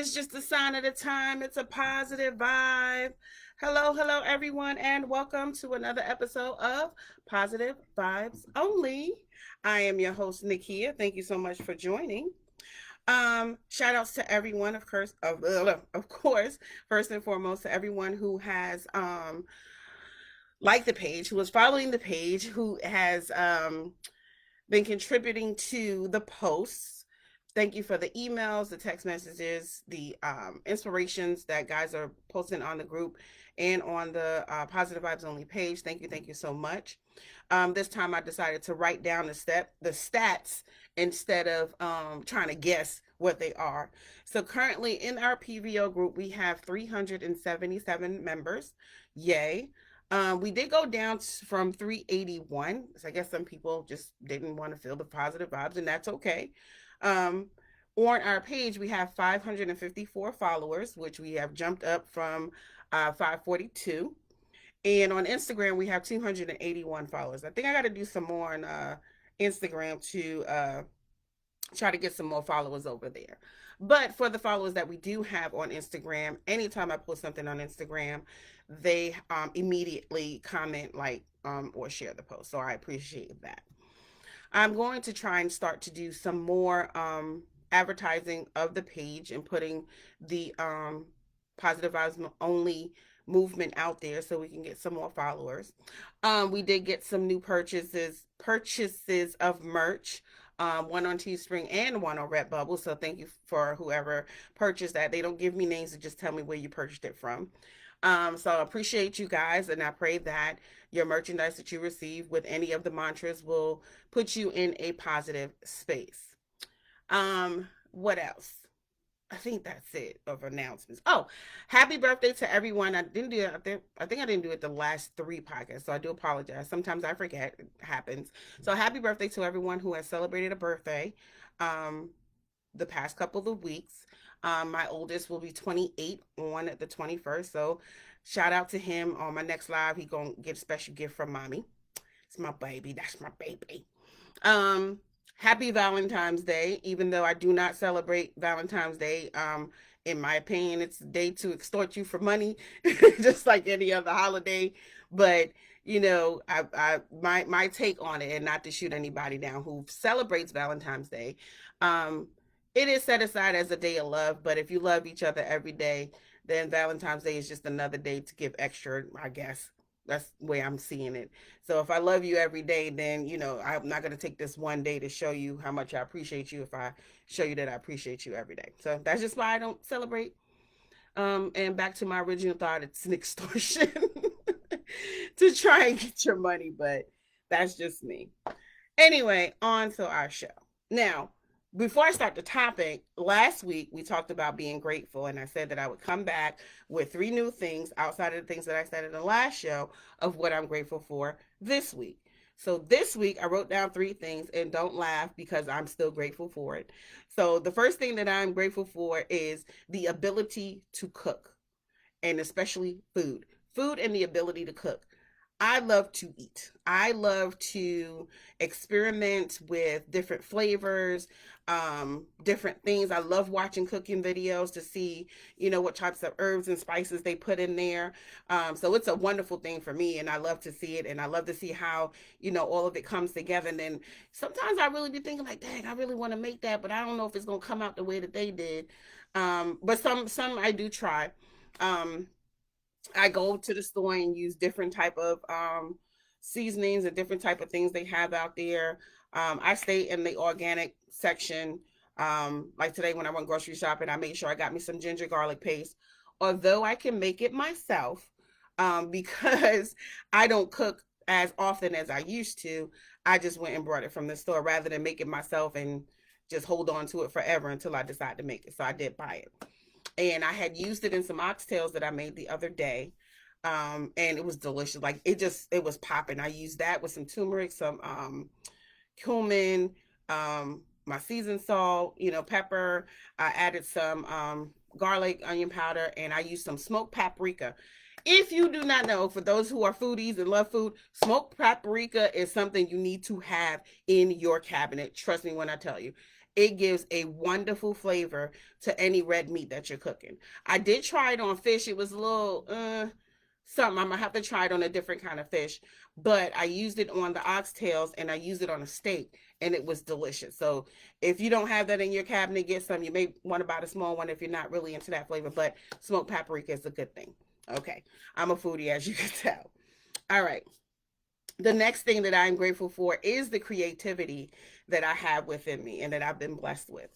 It's just a sign of the time. It's a positive vibe. Hello, hello, everyone, and welcome to another episode of Positive Vibes Only. I am your host, Nikia. Thank you so much for joining. Shout outs to everyone, of course, first and foremost, to everyone who has liked the page, who is following the page, who has been contributing to the posts. Thank you for the emails, the text messages, the inspirations that guys are posting on the group and on the Positive Vibes Only page. Thank you so much. This time I decided to write down the stats instead of trying to guess what they are. So currently in our PVO group, we have 377 members. Yay. We did go down from 381. So I guess some people just didn't want to feel the positive vibes, and that's okay. Um, on our page, we have 554 followers, which we have jumped up from 542. And on Instagram, we have 281 followers. I think I got to do some more on Instagram to try to get some more followers over there. But for the followers that we do have on Instagram, anytime I post something on Instagram, they immediately comment, like, or share the post. So I appreciate that. I'm going to try and start to do some more advertising of the page and putting the positive vibes only movement out there so we can get some more followers. We did get some new purchases of merch. One on Teespring and one on Redbubble. So thank you for whoever purchased that. They don't give me names, they just tell me where you purchased it from. So I appreciate you guys, and I pray that your merchandise that you receive with any of the mantras will put you in a positive space. What else? I think that's it of announcements. Oh, happy birthday to everyone. I didn't do it. I think I didn't do it the last three podcasts, so I do apologize. Sometimes I forget. It happens. So happy birthday to everyone who has celebrated a birthday um, the past couple of weeks. My oldest will be 28 on the 21st. So shout out to him. On my next live, he gonna get a special gift from mommy. It's my baby. That's my baby. Um, Happy Valentine's Day, even though I do not celebrate Valentine's Day. In my opinion, it's a day to extort you for money, just like any other holiday. But my take on it, and not to shoot anybody down who celebrates Valentine's Day, um, it is set aside as a day of love. But if you love each other every day, then Valentine's Day is just another day to give extra, I guess. That's the way I'm seeing it. So if I love you every day, then I'm not gonna take this one day to show you how much I appreciate you if I show you that I appreciate you every day. So that's just why I don't celebrate. And back to my original thought, it's an extortion to try and get your money, but that's just me. Anyway, on to our show. Now, before I start the topic, last week we talked about being grateful, and I said that I would come back with three new things outside of the things that I said in the last show of what I'm grateful for this week. So this week I wrote down three things, and don't laugh because I'm still grateful for it. So the first thing that I'm grateful for is the ability to cook, and especially food. Food and the ability to cook. I love to eat. I love to experiment with different flavors, different things. I love watching cooking videos to see, what types of herbs and spices they put in there. So it's a wonderful thing for me, and I love to see it, and I love to see how, all of it comes together. And then sometimes I really be thinking like, dang, I really want to make that, but I don't know if it's gonna come out the way that they did. But some I do try. Um, I go to the store and use different type of seasonings and different type of things they have out there. I stay in the organic section. Like today when I went grocery shopping, I made sure I got me some ginger garlic paste. Although I can make it myself, because I don't cook as often as I used to, I just went and brought it from the store rather than make it myself and just hold on to it forever until I decide to make it. So I did buy it, and I had used it in some oxtails that I made the other day. And it was delicious. Like it was popping. I used that with some turmeric, some cumin, my seasoned salt, pepper. I added some garlic, onion powder, and I used some smoked paprika. If you do not know, for those who are foodies and love food, smoked paprika is something you need to have in your cabinet. Trust me when I tell you. it gives a wonderful flavor to any red meat that you're cooking. I did try it on fish. It was a little something. I'm gonna have to try it on a different kind of fish, but I used it on the oxtails and I used it on a steak, and it was delicious. So if you don't have that in your cabinet, get some. You may want to buy the small one if you're not really into that flavor, but smoked paprika is a good thing. Okay, I'm a foodie, as you can tell. All right. The next thing that I'm grateful for is the creativity that I have within me and that I've been blessed with.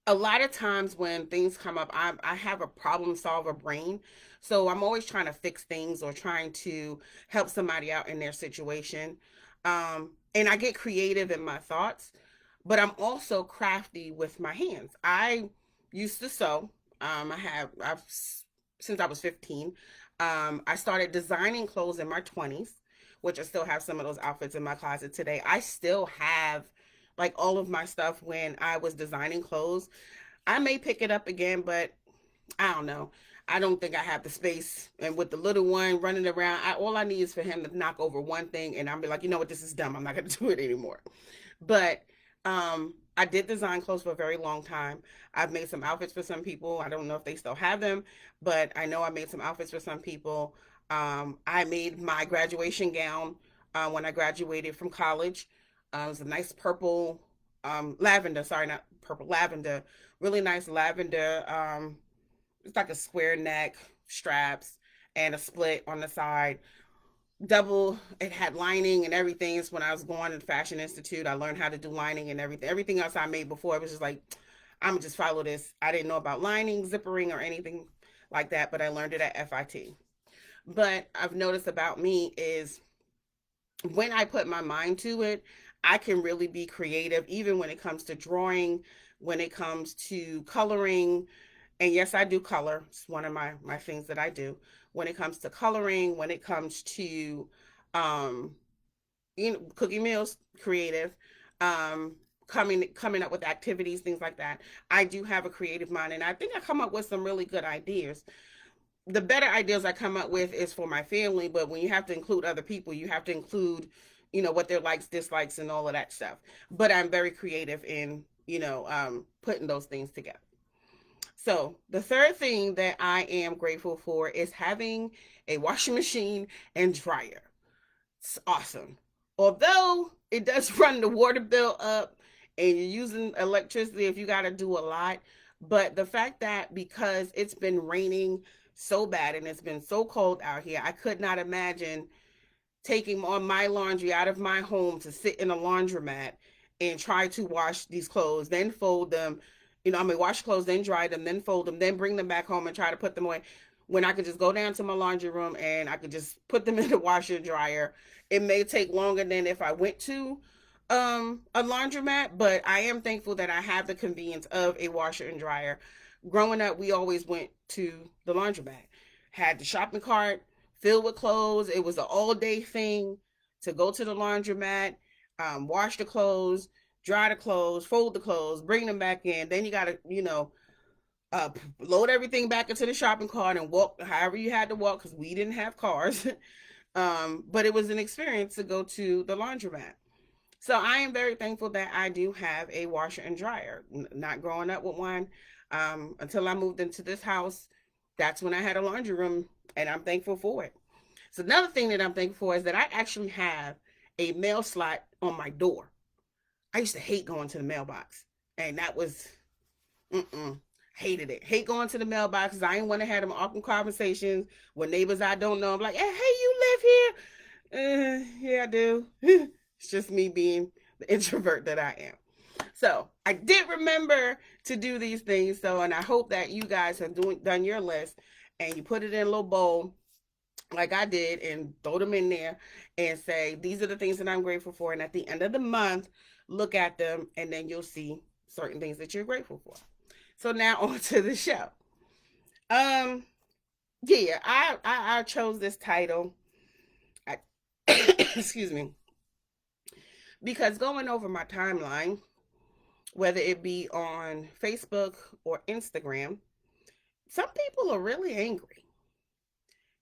A lot of times when things come up, I have a problem solver brain. So I'm always trying to fix things or trying to help somebody out in their situation. And I get creative in my thoughts, but I'm also crafty with my hands. I used to sew. I've since I was 15. I started designing clothes in my 20s, which I still have some of those outfits in my closet today. I still have like all of my stuff when I was designing clothes. I may pick it up again, but I don't know. I don't think I have the space. And with the little one running around, all I need is for him to knock over one thing, and I'll be like, you know what, this is dumb. I'm not going to do it anymore. But I did design clothes for a very long time. I've made some outfits for some people. I don't know if they still have them, but I know I made some outfits for some people. I made my graduation gown when I graduated from college. It was a nice purple, lavender. Sorry, not purple, lavender. Really nice lavender. It's like a square neck, straps, and a split on the side. Double, it had lining and everything. It's when I was going to the Fashion Institute. I learned how to do lining and everything. Everything else I made before, it was just like, I'm gonna just follow this. I didn't know about lining, zippering, or anything like that, but I learned it at FIT. But I've noticed about me is when I put my mind to it, I can really be creative, even when it comes to drawing, when it comes to coloring. And yes, I do color. It's one of my things that I do. When it comes to coloring, when it comes to um, cooking meals, creative, coming up with activities, things like that. I do have a creative mind, and I think I come up with some really good ideas. The better ideas I come up with is for my family, but when you have to include other people, you have to include, what their likes, dislikes, and all of that stuff. But I'm very creative in, putting those things together. So the third thing that I am grateful for is having a washing machine and dryer. It's awesome. Although it does run the water bill up and you're using electricity if you got to do a lot, but the fact that because it's been raining so bad and it's been so cold out here, I could not imagine taking on my laundry out of my home to sit in a laundromat and try to wash these clothes, then fold them. Wash clothes, then dry them, then fold them, then bring them back home and try to put them away. When I could just go down to my laundry room and I could just put them in the washer and dryer. It may take longer than if I went to a laundromat, but I am thankful that I have the convenience of a washer and dryer. Growing up, we always went to the laundromat, had the shopping cart filled with clothes. It was an all day thing to go to the laundromat, wash the clothes, dry the clothes, fold the clothes, bring them back in. Then you got to, load everything back into the shopping cart and walk however you had to walk because we didn't have cars. But it was an experience to go to the laundromat. So I am very thankful that I do have a washer and dryer. Not growing up with one until I moved into this house. That's when I had a laundry room, and I'm thankful for it. So another thing that I'm thankful for is that I actually have a mail slot on my door. I used to hate going to the mailbox, and that was hated it. Hate going to the mailboxes. I ain't want to have them awkward conversations with neighbors I don't know. I'm like, hey, you live here? Yeah, I do. It's just me being the introvert that I am. So I did remember to do these things. So, and I hope that you guys have done your list and you put it in a little bowl like I did and throw them in there and say, these are the things that I'm grateful for. And at the end of the month, look at them and then you'll see certain things that you're grateful for. So now on to the show. Um, yeah, I chose this title. I, excuse me, because going over my timeline, whether it be on Facebook or Instagram, some people are really angry.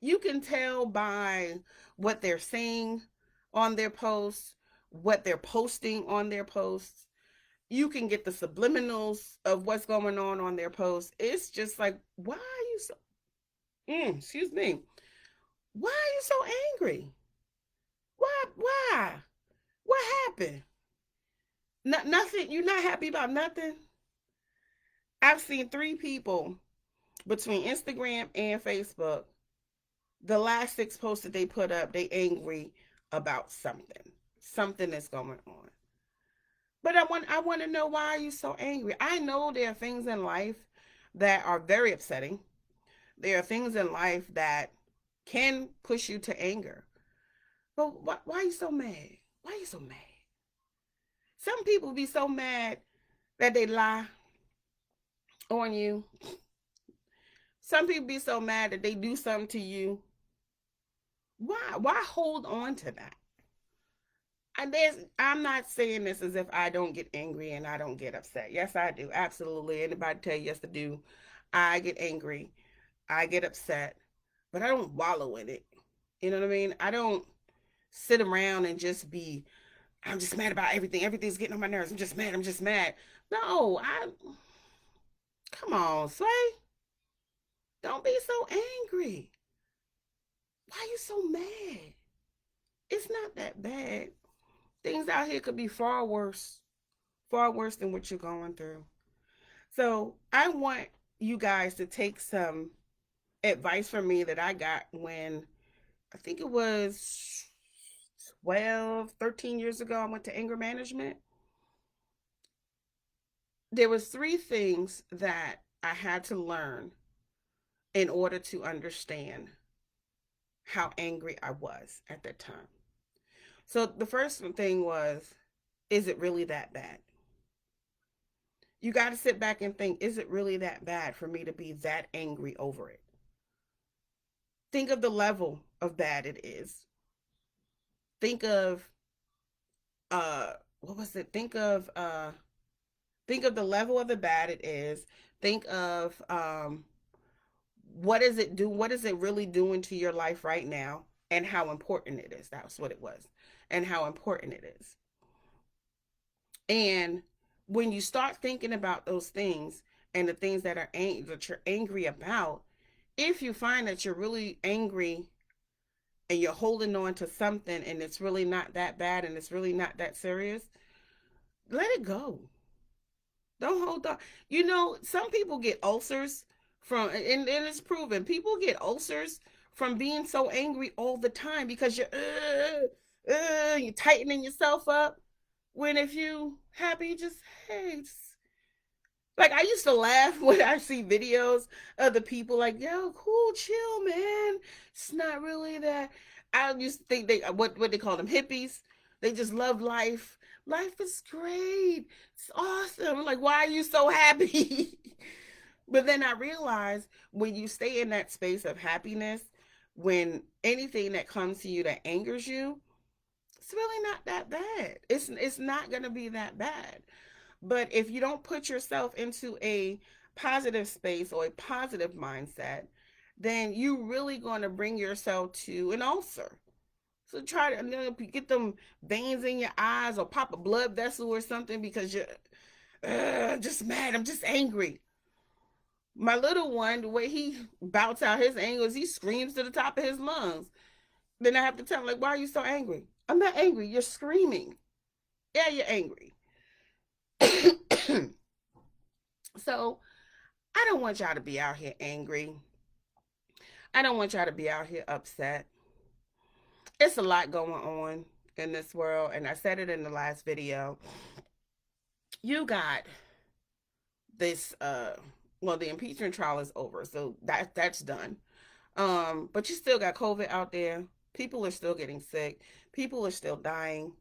You can tell by what they're saying on their posts, what they're posting on their posts. You can get the subliminals of what's going on their posts. It's just like, why are you so, excuse me, why are you so angry? Why? What happened? Nothing. You're not happy about nothing. I've seen three people between Instagram and Facebook. The last six posts that they put up, they angry about something. Something is going on. But I want to know, why are you so angry? I know there are things in life that are very upsetting. There are things in life that can push you to anger. But why are you so mad? Why are you so mad? Some people be so mad that they lie on you. Some people be so mad that they do something to you. Why hold on to that? I'm not saying this as if I don't get angry and I don't get upset. Yes, I do. Absolutely. Anybody tell you yes, I do. I get angry. I get upset, but I don't wallow in it. You know what I mean? I don't sit around and just be, I'm just mad about everything. Everything's getting on my nerves. I'm just mad. I'm just mad. No, come on, Slay. Don't be so angry. Why are you so mad? It's not that bad. Things out here could be far worse than what you're going through. So I want you guys to take some advice from me that I got when I think it was 12, 13 years ago. I went to anger management. There was three things that I had to learn in order to understand how angry I was at that time. So the first thing was, is it really that bad? You got to sit back and think, is it really that bad for me to be that angry over it? Think of the level of bad it is. Think of what was it? Think of the level of the bad it is. Think of what does it do? What is it really doing to your life right now, and how important it is? That's what it was. And how important it is. And when you start thinking about those things and the things that you're angry about, if you find that you're really angry and you're holding on to something and it's really not that bad and it's really not that serious, let it go. Don't hold on. You know, some people get ulcers from, and it's proven, people get ulcers from being so angry all the time because you're tightening yourself up. When if you happy, just, hey, just, like, I used to laugh when I see videos of the people like, yo, cool, chill, man. It's not really that. I used to think they, what they call them, hippies. They just love life. Life is great. It's awesome. Like, why are you so happy? But then I realized, when you stay in that space of happiness, when anything that comes to you that angers you, it's really not that bad. It's not gonna be that bad. But if you don't put yourself into a positive space or a positive mindset, then you really going to bring yourself to an ulcer. So try to, get them veins in your eyes or pop a blood vessel or something because you're just mad. I'm just angry. My little one, the way he bouts out his anger is he screams to the top of his lungs. Then I have to tell him, like, why are you so angry? I'm not angry. You're screaming. Yeah, you're angry. So I don't want y'all to be out here angry. I don't want y'all to be out here upset. It's a lot going on in this world, and I said it in the last video. You got this well, the impeachment trial is over, so that's done. But you still got COVID out there. People are still getting sick. People are still dying.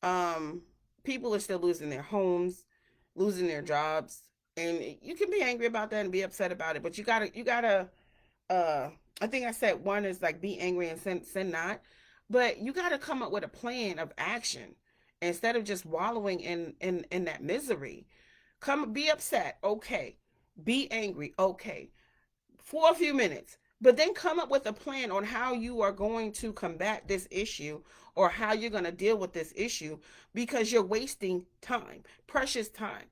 Um, People are still losing their homes, losing their jobs, and you can be angry about that and be upset about it. But you gotta. Uh, I think I said one is like, be angry and sin not, but you gotta come up with a plan of action instead of just wallowing in that misery. Come, be upset, okay. Be angry, okay, for a few minutes, but then come up with a plan on how you are going to combat this issue or how you're going to deal with this issue, because you're wasting time, precious time.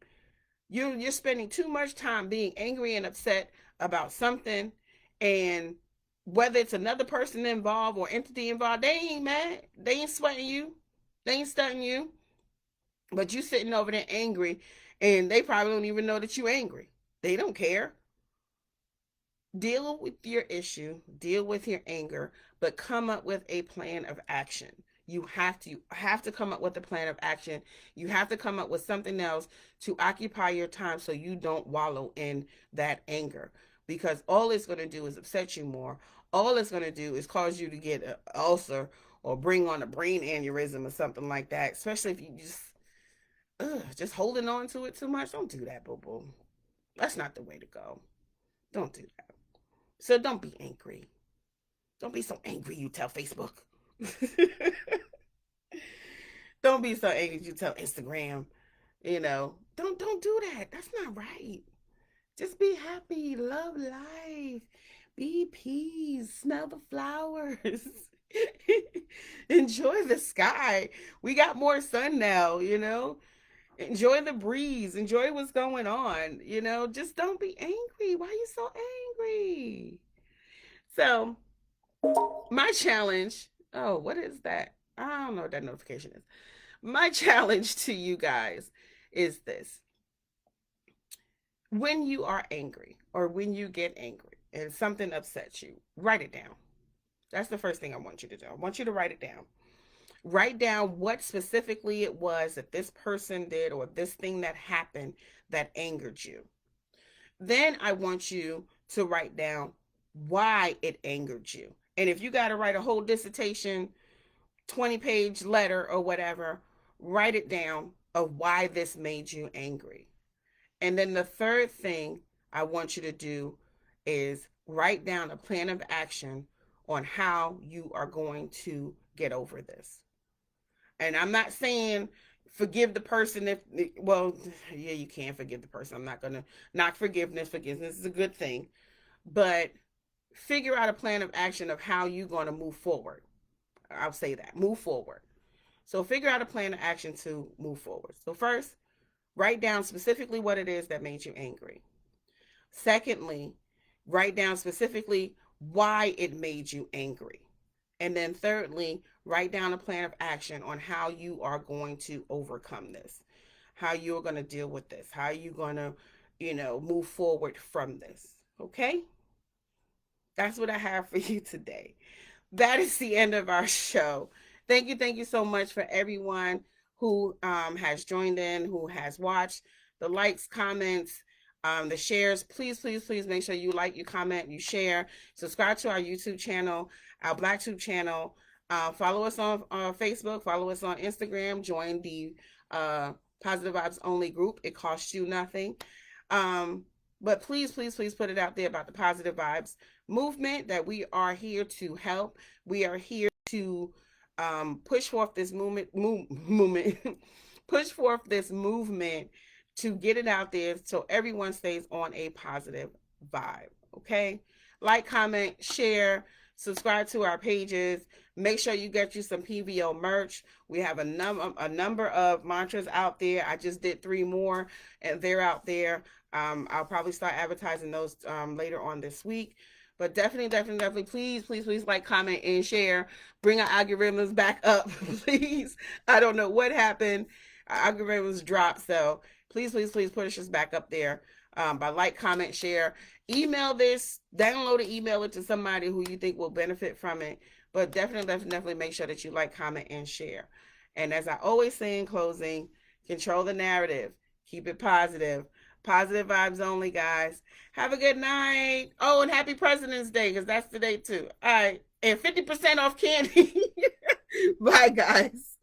You're spending too much time being angry and upset about something, and whether it's another person involved or entity involved, they ain't mad. They ain't sweating you. They ain't stunting you. But you sitting over there angry, and they probably don't even know that you angry. They don't care. Deal with your issue, deal with your anger, but come up with a plan of action. You have to come up with a plan of action. You have to come up with something else to occupy your time so you don't wallow in that anger, because all it's going to do is upset you more. All it's going to do is cause you to get an ulcer or bring on a brain aneurysm or something like that, especially if you just holding on to it too much. Don't do that, boo boo. That's not the way to go. Don't do that. So don't be angry. Don't be so angry you tell Facebook. Don't be so angry you tell Instagram. Don't do that. That's not right. Just be happy, love life, be peace, smell the flowers. Enjoy the sky. We got more sun now. Enjoy the breeze, enjoy what's going on. Just don't be angry. Why are you so angry? So, my challenge, oh, what is that? I don't know what that notification is. My challenge to you guys is this: when you are angry or when you get angry and something upsets you, write it down. That's the first thing I want you to do. I want you to write it down. Write down what specifically it was that this person did or this thing that happened that angered you. Then I want you to write down why it angered you. And if you got to write a whole dissertation, 20-page letter or whatever, write it down of why this made you angry. And then the third thing I want you to do is write down a plan of action on how you are going to get over this. And I'm not saying forgive the person well, yeah, you can forgive the person. I'm not going to knock forgiveness. Forgiveness is a good thing. But figure out a plan of action of how you're going to move forward. I'll say that. Move forward. So figure out a plan of action to move forward. So first, write down specifically what it is that made you angry. Secondly, write down specifically why it made you angry. And then thirdly, write down a plan of action on how you are going to overcome this, how you're going to deal with this, how you're going to, move forward from this. Okay? That's what I have for you today. That is the end of our show. Thank you so much for everyone who has joined in, who has watched, the likes, comments, the shares. Please, please, please make sure you like, you comment, you share. Subscribe to our YouTube channel, our BlackTube channel. Follow us on Facebook. Follow us on Instagram. Join the Positive Vibes Only group. It costs you nothing. But please, please, please put it out there about the Positive Vibes movement, that we are here to help. We are here to push forth this push forth this movement to get it out there so everyone stays on a positive vibe. Okay? Like, comment, share, subscribe to our pages. Make sure you get you some PVO merch. We have a number of mantras out there. I just did 3 more, and they're out there. I'll probably start advertising those later on this week. But definitely, please, please, please like, comment, and share. Bring our algorithms back up, please. I don't know what happened. Our algorithms dropped, so please, please, please push us back up there by like, comment, share. Email this, download it, email it to somebody who you think will benefit from it. But definitely make sure that you like, comment, and share. And as I always say in closing, control the narrative. Keep it positive. Positive vibes only, guys. Have a good night. Oh, and happy President's Day, because that's today too. All right. And 50% off candy. Bye, guys.